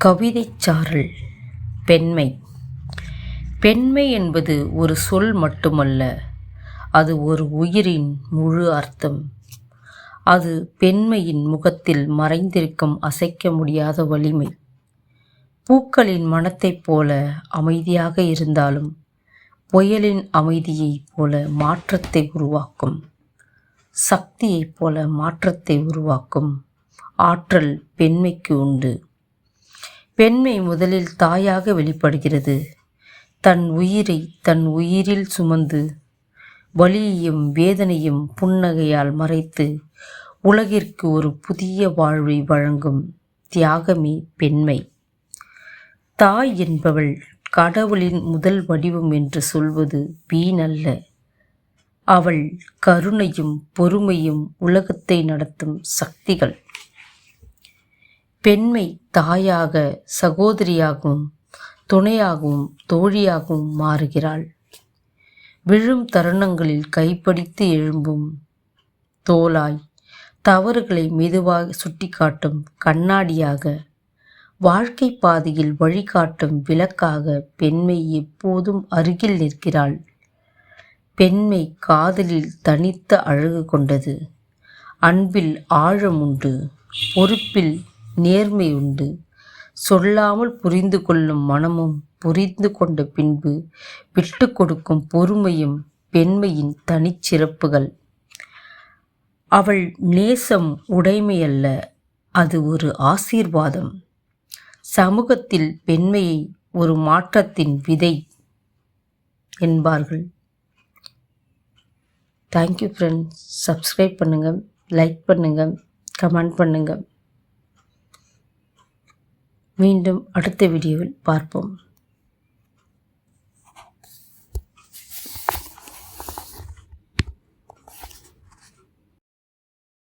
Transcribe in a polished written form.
கவிதைச் சாரல். பெண்மை. பெண்மை என்பது ஒரு சொல் மட்டுமல்ல, அது ஒரு உயிரின் முழு அர்த்தம். அது பெண்மையின் முகத்தில் மறைந்திருக்கும் அசைக்க முடியாத வலிமை. பூக்களின் மணத்தைப் போல அமைதியாக இருந்தாலும் புயலின் அமைதியைப் போல மாற்றத்தை உருவாக்கும். சக்தியைப் போல மாற்றத்தை உருவாக்கும் ஆற்றல் பெண்மைக்கு உண்டு. பெண்மை முதலில் தாயாக வெளிப்படுகிறது. தன் உயிரை தன் உயிரில் சுமந்து வலியையும் வேதனையும் புன்னகையால் மறைத்து உலகிற்கு ஒரு புதிய வாழ்வை வழங்கும் தியாகமே பெண்மை. தாய் என்பவள் கடவுளின் முதல் வடிவம் என்று சொல்வது வீணல்ல. அவள் கருணையும் பொறுமையும் உலகத்தை நடத்தும் சக்திகள். பெண்மை தாயாக, சகோதரியாகவும், துணையாகவும், தோழியாகவும் மாறுகிறாள். விழும் தருணங்களில் கைப்பிடித்து எழும்பும் தோளாய், தவறுகளை மெதுவாக சுட்டிக்காட்டும் கண்ணாடியாக, வாழ்க்கை பாதையில் வழிகாட்டும் விளக்காக பெண்மை எப்போதும் அருகில் நிற்கிறாள். பெண்மை காதலில் தனித்த அழகு கொண்டது. அன்பில் ஆழம் உண்டு. பொறுப்பில் நேர்மை உண்டு. சொல்லாமல் புரிந்து கொள்ளும் மனமும், புரிந்து கொண்ட பின்பு விட்டு கொடுக்கும் பொறுமையும் பெண்மையின் தனிச்சிறப்புகள். அவள் நேசம் உடைமையல்ல, அது ஒரு ஆசீர்வாதம். சமூகத்தில் பெண்மையை ஒரு மாற்றத்தின் விதை என்பார்கள். Thank you friends. சப்ஸ்கிரைப் பண்ணுங்கள், லைக் பண்ணுங்கள், கமெண்ட் பண்ணுங்கள். மீண்டும் அடுத்த வீடியோவில் பார்ப்போம்.